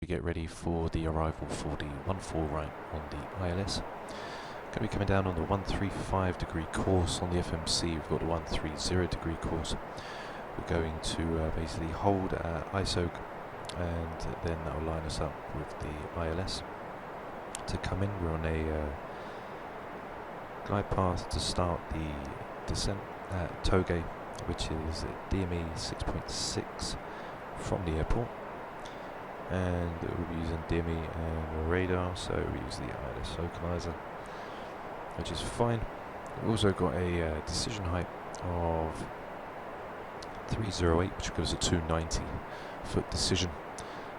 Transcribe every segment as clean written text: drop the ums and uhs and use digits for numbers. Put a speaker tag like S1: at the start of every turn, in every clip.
S1: We get ready for the arrival for the 14 right on the ILS. Going to be coming down on the 135 degree course on the FMC. We've got the 130 degree course. We're going to basically hold at ISOG, and then that will line us up with the ILS to come in. We're on a glide path to start the descent at Toge, which is DME 6.6 from the airport. And we'll be using DME and radar, so we use the ILS localizer, which is fine. We've also got a decision height of 308, which gives a 290 foot decision.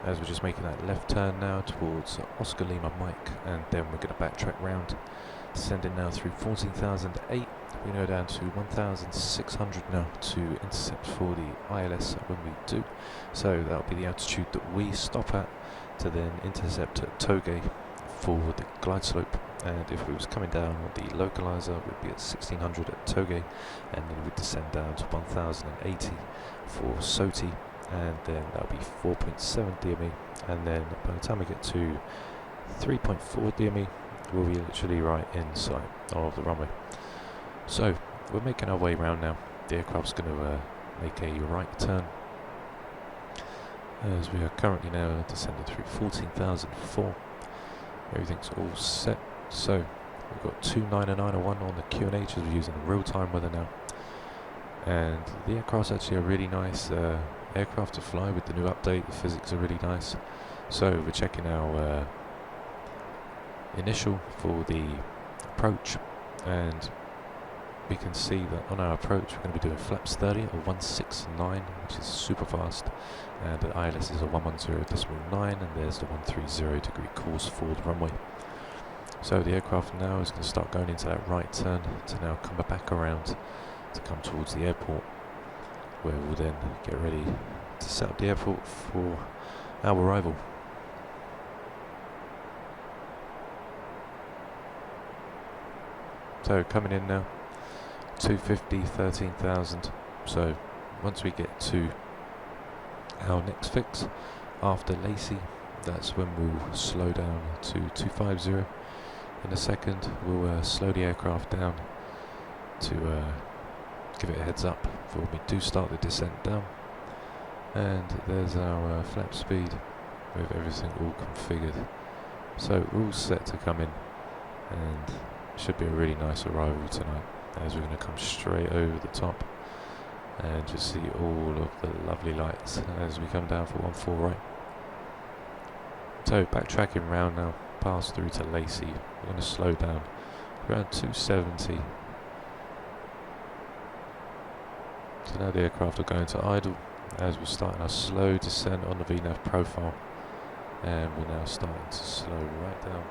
S1: As we're just making that left turn now towards Oscar Lima Mike, and then we're going to backtrack round, descending now through 14,008. We go down to 1,600 now to intercept for the ILS when we do. So that'll be the altitude that we stop at to then intercept at Toge for the glide slope. And if we was coming down on the localizer, we'd be at 1,600 at Toge, and then we'd descend down to 1,080 for Soti, and then that'll be 4.7 DME. And then by the time we get to 3.4 DME, we'll be literally right in sight of the runway. So we're making our way around now. The aircraft's going to make a right turn, as we are currently now descending through 14,004. Everything's all set. So we've got 29901 on the QNH as we're using the real-time weather now. And the aircraft's actually a really nice aircraft to fly with the new update. The physics are really nice. So we're checking our initial for the approach, and we can see that on our approach we're going to be doing flaps 30 or 169, which is super fast, and the ILS is a 110.9, and there's the 130 degree course for the runway. So the aircraft now is going to start going into that right turn to now come back around to come towards the airport, where we'll then get ready to set up the airport for our arrival. So coming in now, 250, 13,000. So once we get to our next fix after Lacey, that's when we'll slow down to 250. In a second we'll slow the aircraft down to give it a heads up for when we do start the descent down. And there's our flap speed with everything all configured. So we're all set to come in, and should be a really nice arrival tonight, as we're going to come straight over the top and just see all of the lovely lights as we come down for 14 right. So backtracking round now, pass through to Lacey. We're going to slow down around 270. So now the aircraft are going to idle as we're starting our slow descent on the VNAV profile, and we're now starting to slow right down.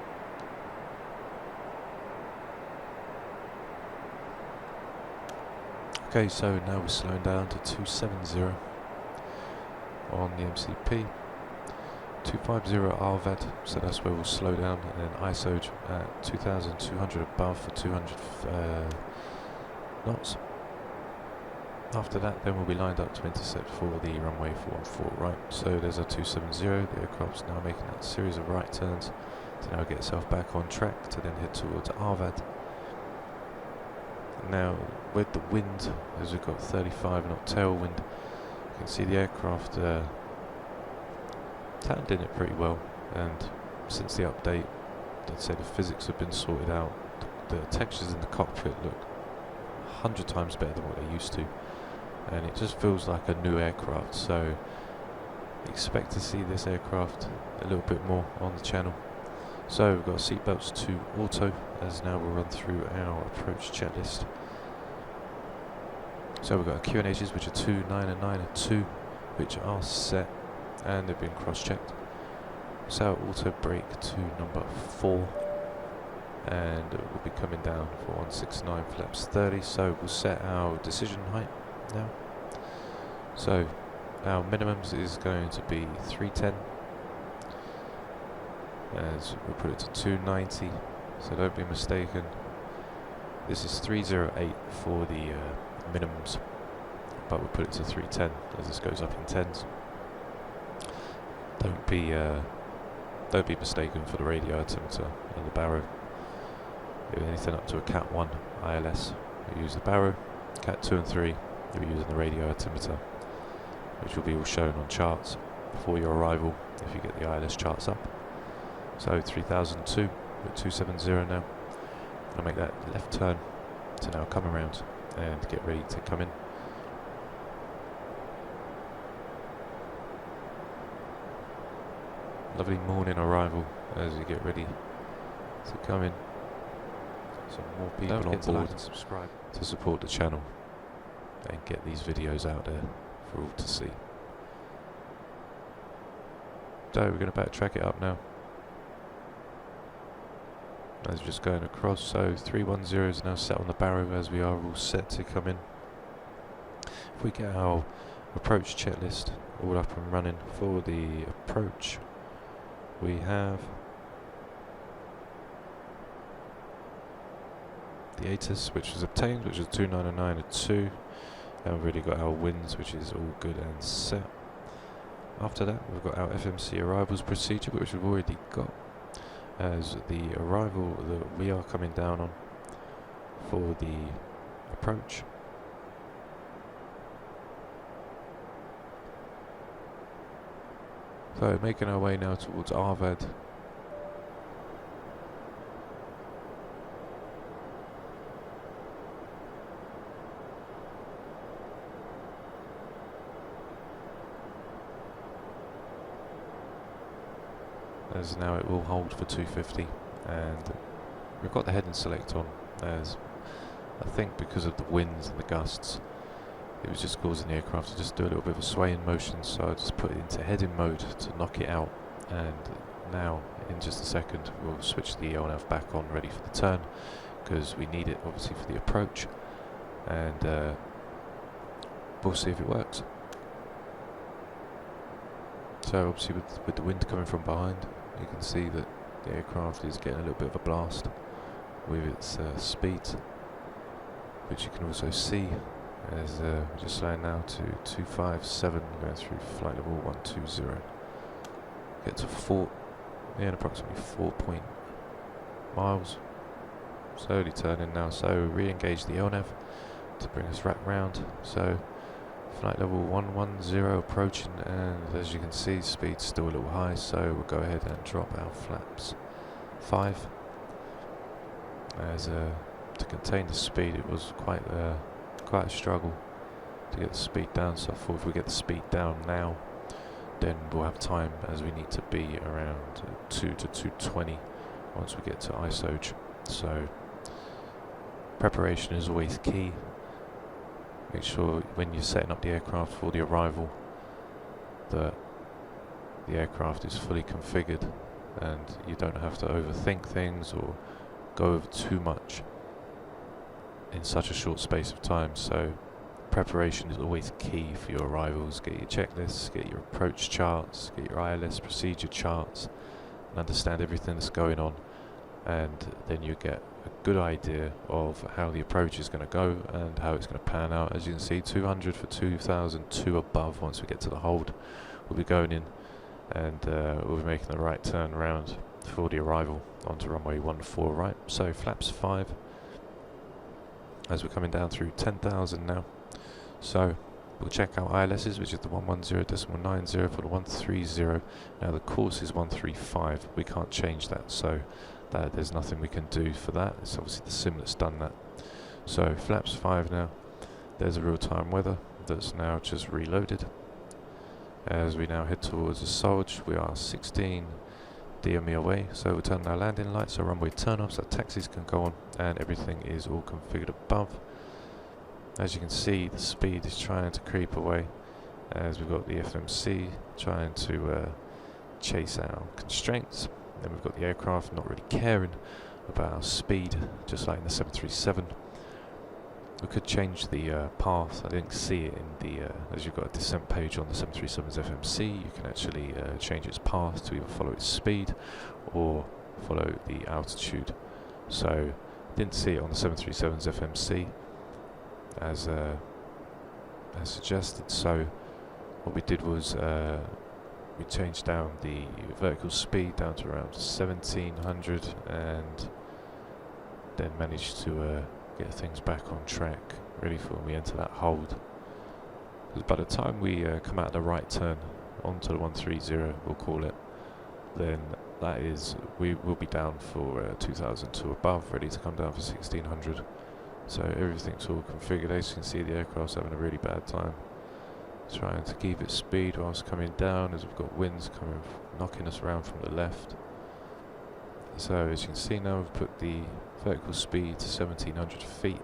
S1: Okay, so now we're slowing down to 270 on the MCP, 250 RVAD, so that's where we'll slow down, and then ISOG at 2,200 above for 200 knots. After that, then we'll be lined up to intercept for the runway 14 right. So there's our 270, the aircraft's now making that series of right turns to now get itself back on track to then head towards RVAD. Now with the wind, as we've got 35 knot tailwind, you can see the aircraft handling it pretty well, and since the update, I'd say the physics have been sorted out. The textures in the cockpit look 100 times better than what they used to, and it just feels like a new aircraft. So expect to see this aircraft a little bit more on the channel. So we've got seatbelts to auto, as now we'll run through our approach checklist. So we've got our QNHs, which are 2, 9 and 9 and 2, which are set and they've been cross-checked. So auto brake to number 4, and we'll be coming down for 169 flaps 30. So we'll set our decision height now. So our minimums is going to be 310, as we put it to 290, so don't be mistaken, this is 308 for the minimums, but we'll put it to 310 as this goes up in tens. Don't be Don't be mistaken for the radio altimeter and the barrow. If anything up to a Cat 1 ILS, you use the barrow. Cat 2 and 3, you'll be using the radio altimeter, which will be all shown on charts before your arrival if you get the ILS charts up. So 3002, we're at 270 now. I'll make that left turn to now come around and get ready to come in. Lovely morning arrival as you get ready to come in. Some more people on board like and subscribe to support the channel and get these videos out there for all to see. So we're going to backtrack it up now. As we're just going across, so 310 is now set on the barrow as we are all set to come in. If we get our approach checklist all up and running for the approach, we have the ASUS, which was obtained, which was 299.2, and we've already got our wins, which is all good and set. After that, we've got our FMC arrivals procedure, which we've already got as the arrival that we are coming down on for the approach. So making our way now towards Arvad. As now it will hold for 250, and we've got the heading select on, as I think because of the winds and the gusts it was just causing the aircraft to just do a little bit of a swaying motion, so I just put it into heading mode to knock it out. And now in just a second we'll switch the LNAV back on, ready for the turn, because we need it obviously for the approach, and we'll see if it works. So obviously with the wind coming from behind, you can see that the aircraft is getting a little bit of a blast with its speed, which you can also see as we're just slowing now to 257, going through flight level 120. Get to Fort in approximately 4 miles. Slowly turning now, so re-engage the LNAV to bring us right round. So flight level 110 approaching, and as you can see, speed's still a little high, so we'll go ahead and drop our flaps 5. As to contain the speed, it was quite a struggle to get the speed down, so I thought if we get the speed down now, then we'll have time, as we need to be around 2 to 220 once we get to ISOG. So preparation is always key. Make sure when you're setting up the aircraft for the arrival that the aircraft is fully configured and you don't have to overthink things or go over too much in such a short space of time. So preparation is always key for your arrivals. Get your checklists, get your approach charts, get your ILS procedure charts, and understand everything that's going on, and then you get a good idea of how the approach is going to go and how it's going to pan out. As you can see, 200 for 2002 above. Once we get to the hold, we'll be going in, and we'll be making the right turn around for the arrival onto runway 14 right. So flaps 5 as we're coming down through 10,000 now. So we'll check our ILSs, which is the 110.90 for the 130. Now the course is 135. We can't change that, so there's nothing we can do for that. It's obviously the sim that's done that. So flaps 5 now. There's a real-time weather that's now just reloaded. As we now head towards the Solj, we are 16 DME away, so we'll turn our landing lights, so runway turn-offs, so taxis can go on, and everything is all configured above. As you can see, the speed is trying to creep away, as we've got the FMC trying to chase our constraints. Then we've got the aircraft not really caring about our speed, just like in the 737. We could change the path. I didn't see it in the, as you've got a descent page on the 737's FMC, you can actually change its path to either follow its speed or follow the altitude. So didn't see it on the 737's FMC as suggested. So what we did was we changed down the vertical speed down to around 1700 and then managed to get things back on track ready for when we enter that hold. Because by the time we come out of the right turn onto the 130, we'll call it, then that is, we will be down for 2000 to above, ready to come down for 1600. So everything's all configured. As you can see, the aircraft's having a really bad time trying to keep its speed whilst coming down, as we've got winds coming, knocking us around from the left. So as you can see now, we've put the vertical speed to 1700 feet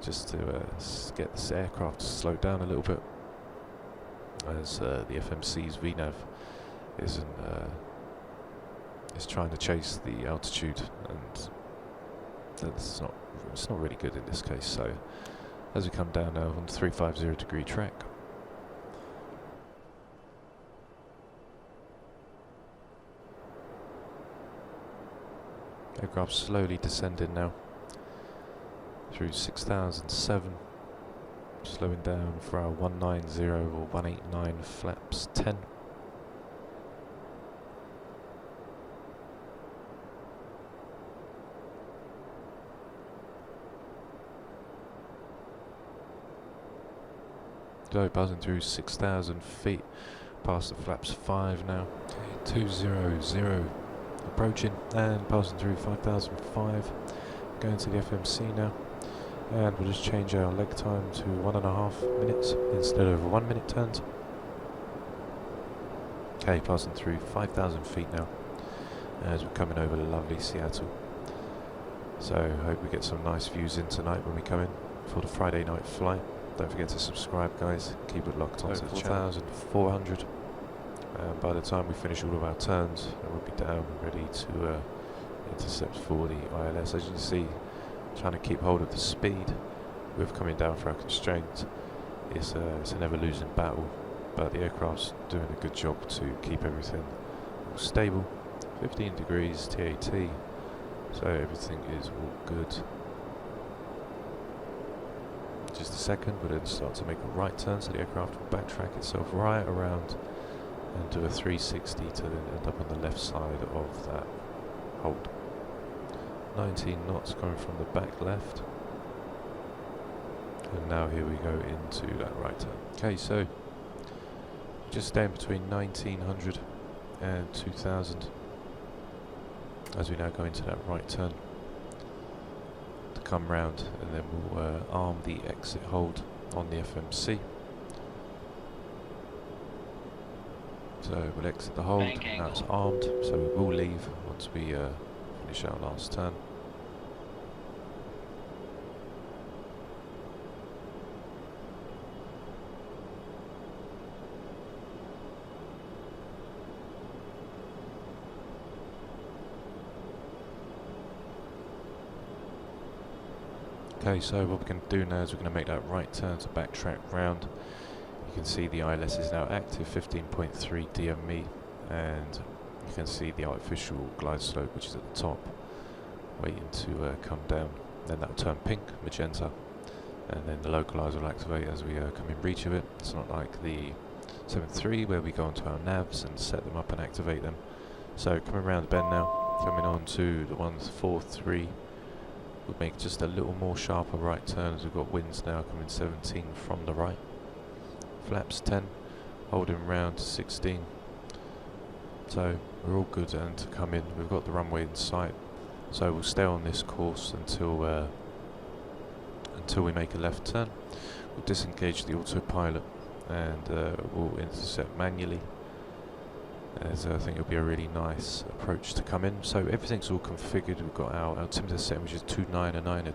S1: just to get this aircraft to slow down a little bit, as the FMC's VNAV is trying to chase the altitude, and it's not really good in this case. So as we come down now on the 350 degree track, aircraft slowly descending now through 6007, slowing down for our 190 or 189 flaps 10. So buzzing through 6,000 feet, past the flaps 5 now, 200, approaching and passing through 5,005, going to the FMC now, and we'll just change our leg time to 1.5 minutes instead of 1 minute turns. Okay, passing through 5,000 feet now, as we're coming over lovely Seattle. So hope we get some nice views in tonight when we come in for the Friday night flight. Don't forget to subscribe, guys. Keep it locked onto the channel. 4,400. And by the time we finish all of our turns, we'll be down ready to intercept for the ILS. As you can see, trying to keep hold of the speed with coming down for our constraints. It's an ever-losing battle, but the aircraft's doing a good job to keep everything stable. 15 degrees TAT, so everything is all good. Just a second, we'll then start to make a right turn, so the aircraft will backtrack itself right around and do a 360 to then end up on the left side of that hold. 19 knots coming from the back left, and now here we go into that right turn. Okay, so just staying between 1900 and 2000 as we now go into that right turn to come round, and then we'll arm the exit hold on the FMC. So we'll exit the hold, now it's armed, so we will leave once we finish our last turn. Okay, so what we're going to do now is we're going to make that right turn to backtrack round. You can see the ILS is now active, 15.3 DME, and you can see the artificial glide slope, which is at the top, waiting to come down. Then that will turn pink, magenta, and then the localizer will activate as we come in reach of it. It's not like the 7.3 where we go onto our navs and set them up and activate them. So coming around the bend now, coming on to the 143. We'll make just a little more sharper right turn as we've got winds now coming 17 from the right. Flaps 10, holding round to 16. So we're all good and to come in. We've got the runway in sight, so we'll stay on this course until we make a left turn. We'll disengage the autopilot and we'll intercept manually, as I think it'll be a really nice approach to come in. So everything's all configured. We've got our altimeter setting, which is 299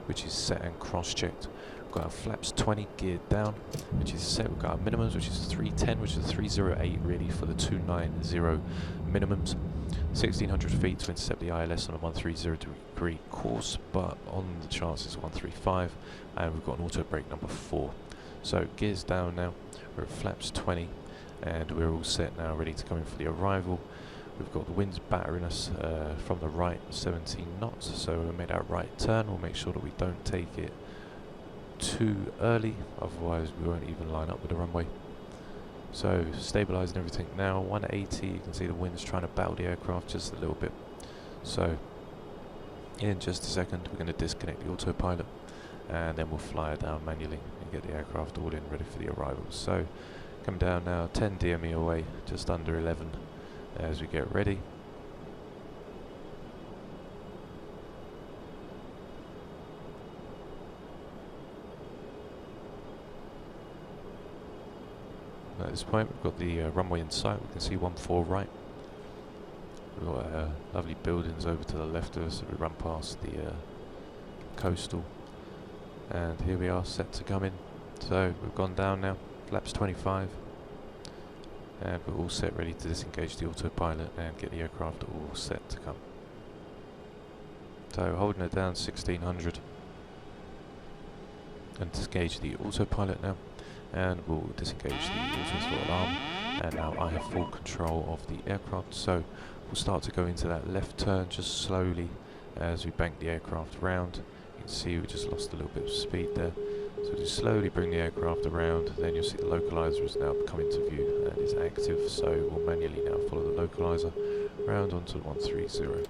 S1: which is set and cross-checked. We've got our flaps 20 geared down, which is set. We've got our minimums, which is 310, which is 308 really for the 290 minimums. 1600 feet to intercept the ILS on a 130 degree course, but on the chance it's 135, and we've got an auto brake number 4. So gears down now, we're at flaps 20, and we're all set now, ready to come in for the arrival. We've got the winds battering us from the right, 17 knots, so we'll make that right turn. We'll make sure that we don't take it too early, otherwise we won't even line up with the runway. So stabilising everything now, 180, you can see the wind's trying to battle the aircraft just a little bit. So in just a second we're going to disconnect the autopilot and then we'll fly it down manually and get the aircraft all in ready for the arrival. So come down now, 10 DME away, just under 11 as we get ready. At this point we've got the runway in sight, we can see 14 right. We've got lovely buildings over to the left of us as we run past the coastal. And here we are set to come in. So we've gone down now, flaps 25. And we're all set ready to disengage the autopilot and get the aircraft all set to come. So holding it down 1600. And disengage the autopilot now. And we'll disengage the auto-throttle arm, and now I have full control of the aircraft, so we'll start to go into that left turn just slowly as we bank the aircraft around. You can see we just lost a little bit of speed there, so just slowly bring the aircraft around. Then you'll see the localizer has now come into view and is active, so we'll manually now follow the localizer round onto 130.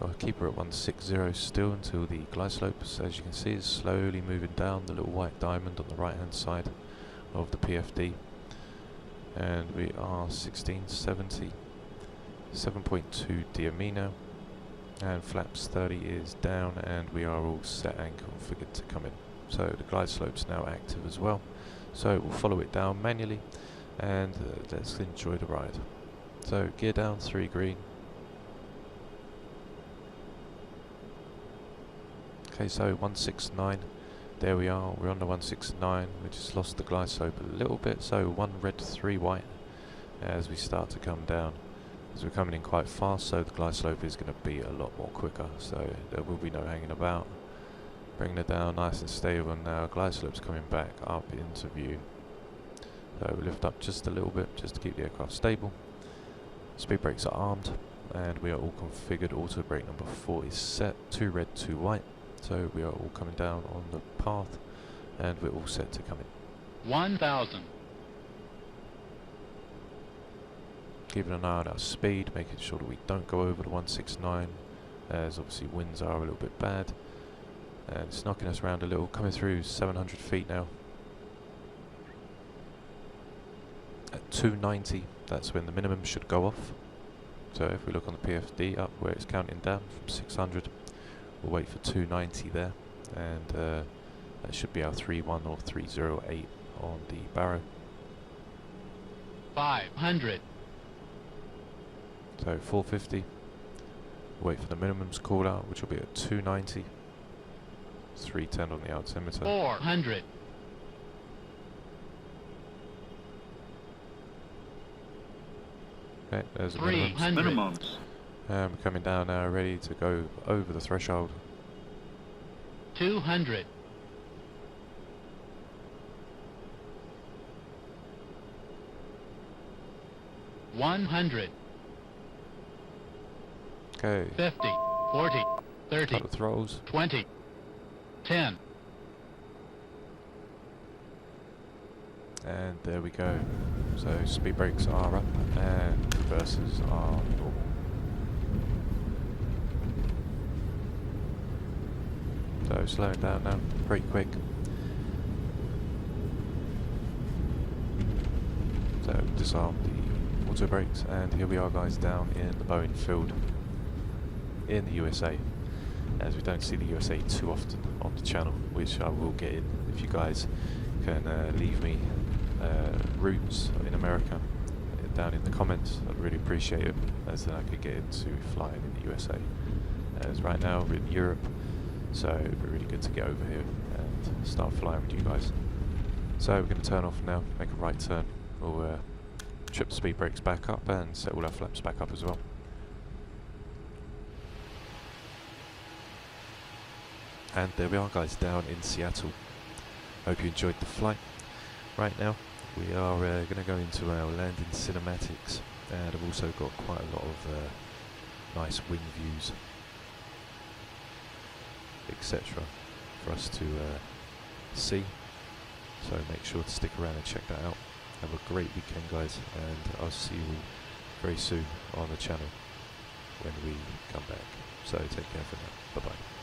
S1: I'll keep her at 160 still until the glide slope, as you can see, is slowly moving down the little white diamond on the right hand side of the PFD. And we are 1670, 7.2 DME now, and flaps 30 is down, and we are all set and configured to come in. So the glide slope's now active as well, so we'll follow it down manually and let's enjoy the ride. So gear down, 3 green. Okay, so 169, there we are, we're on the 169, we just lost the glide slope a little bit, so 1 red, 3 white as we start to come down. As we're coming in quite fast, so the glide slope is going to be a lot more quicker, so there will be no hanging about. Bringing it down nice and stable, and now glide slope's coming back up into view. So we lift up just a little bit, just to keep the aircraft stable. Speed brakes are armed, and we are all configured. Auto brake number 4 is set, 2 red, 2 white. So we are all coming down on the path, and we're all set to come in.
S2: 1000.
S1: Keeping an eye on our speed, making sure that we don't go over the 169, as obviously winds are a little bit bad. And it's knocking us around a little, coming through 700 feet now. At 290, that's when the minimum should go off. So if we look on the PFD up where it's counting down from 600, we'll wait for 290 there, and that should be our 31 or 308 on the Barrow.
S2: 500.
S1: So 450, we'll wait for the minimums call out, which will be at 290, 310 on the altimeter.
S2: 400.
S1: Okay, there's the
S2: 300.
S1: minimums. We're coming down now, ready to go over the threshold.
S2: 200. 100.
S1: Okay.
S2: 50. 40. 30.
S1: Cut the throttles.
S2: 20. 10.
S1: And there we go. So speed brakes are up and reversers are normal. So slowing down now, pretty quick. So disarm the auto brakes, and here we are guys down in the Boeing field in the USA, as we don't see the USA too often on the channel, which I will get in if you guys can leave me routes in America down in the comments. I'd really appreciate it, as then I could get into flying in the USA. As right now we're in Europe, so it'd be really good to get over here and start flying with you guys. So we're going to turn off now, make a right turn. We'll trip the speed brakes back up and set all our flaps back up as well. And there we are guys, down in Seattle. Hope you enjoyed the flight. Right now we are going to go into our landing cinematics, and I've also got quite a lot of nice wing views, etc. for us to see. So make sure to stick around and check that out. Have a great weekend, guys, and I'll see you very soon on the channel when we come back. So take care for now. Bye bye.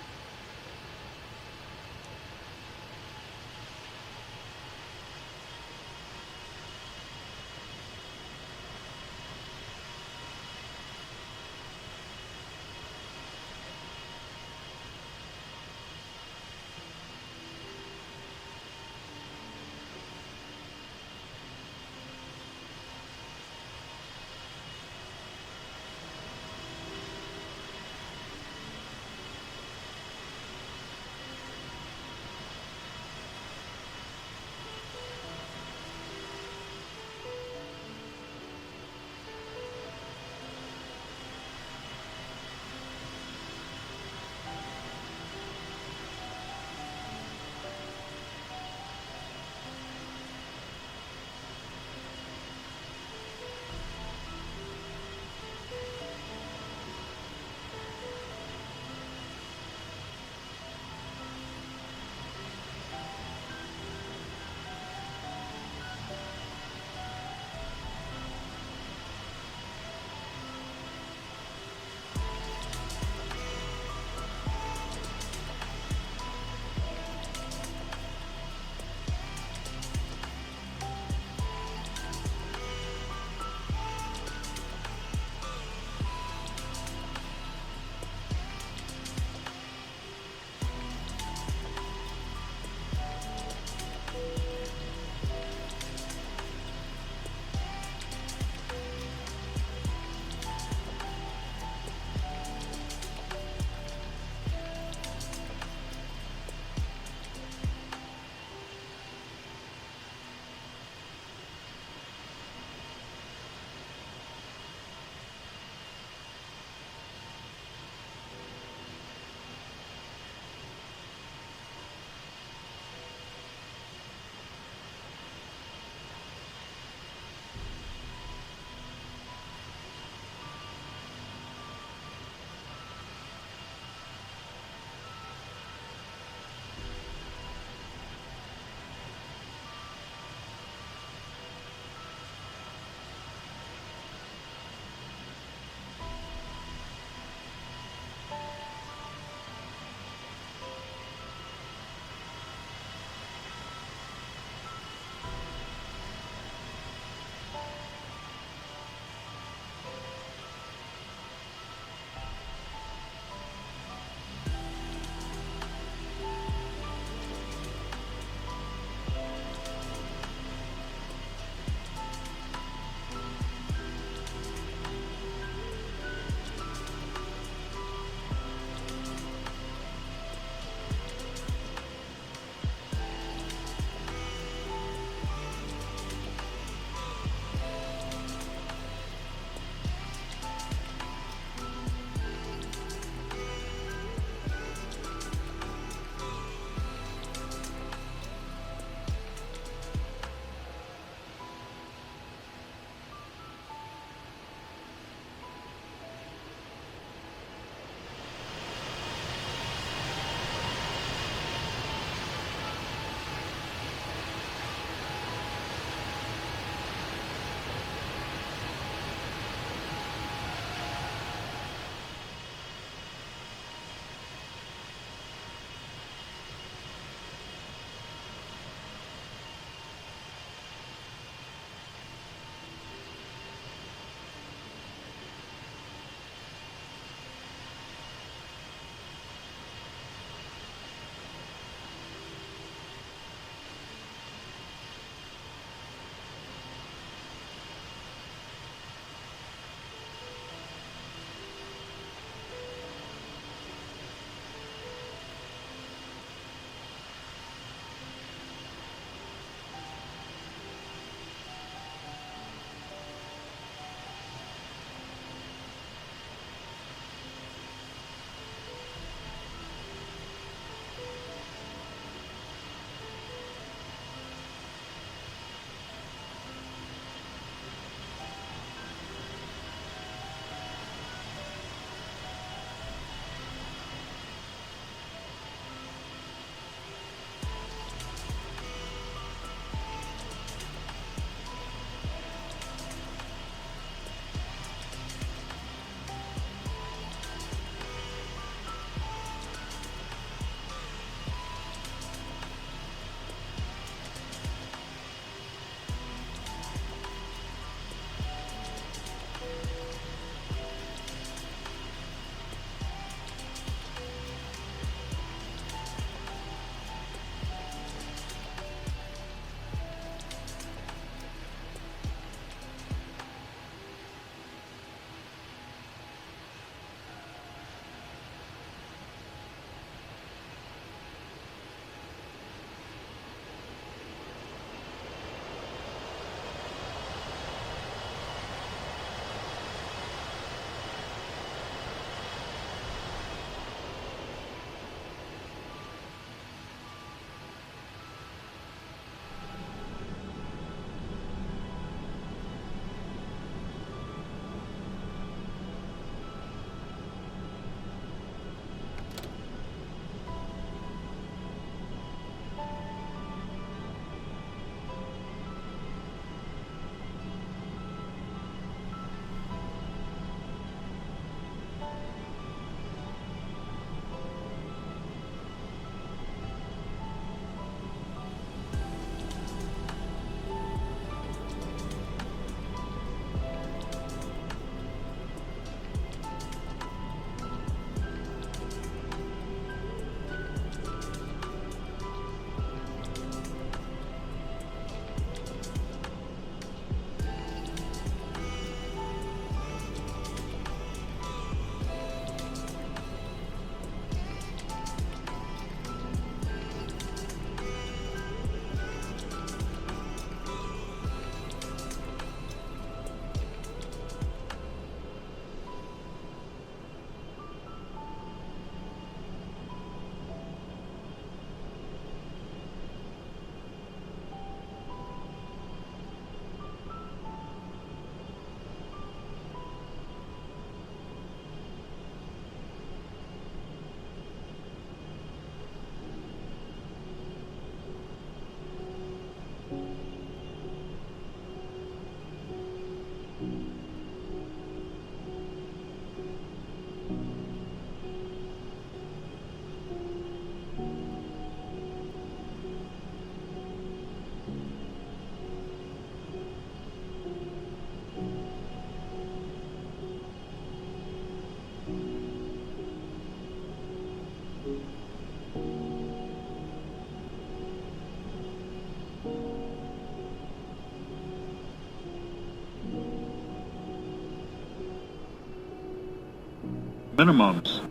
S3: Minimums.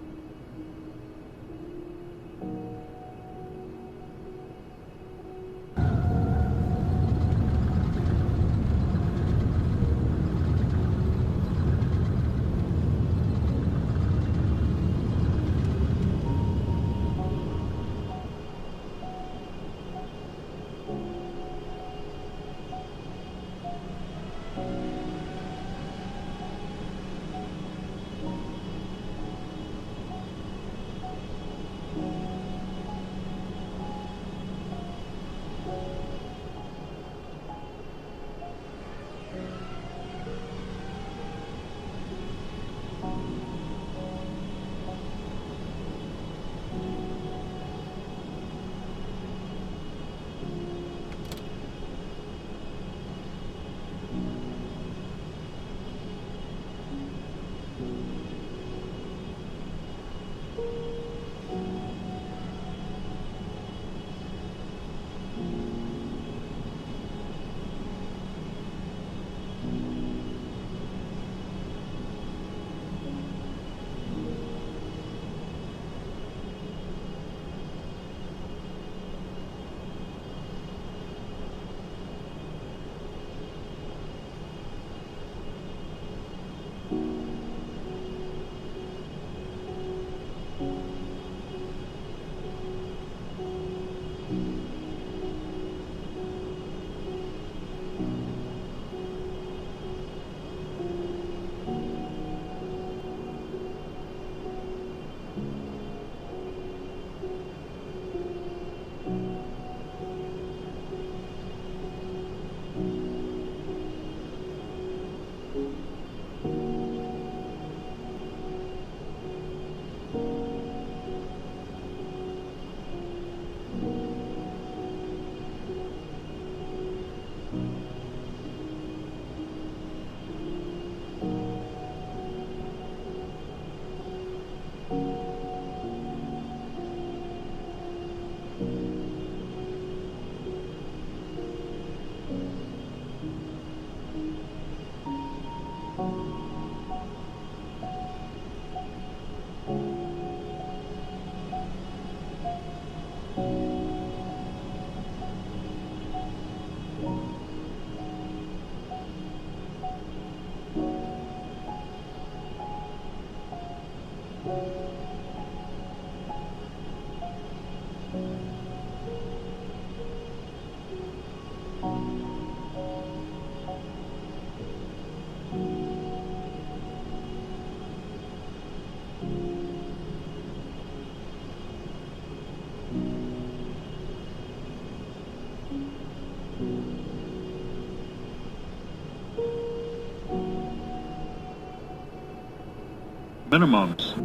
S3: Minimums.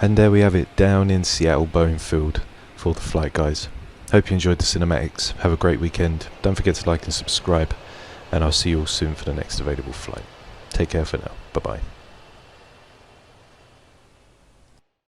S1: And there we have it, down in Seattle Boeing Field for the flight, guys. Hope you enjoyed the cinematics. Have a great weekend. Don't forget to like and subscribe, and I'll see you all soon for the next available flight. Take care for now. Bye bye.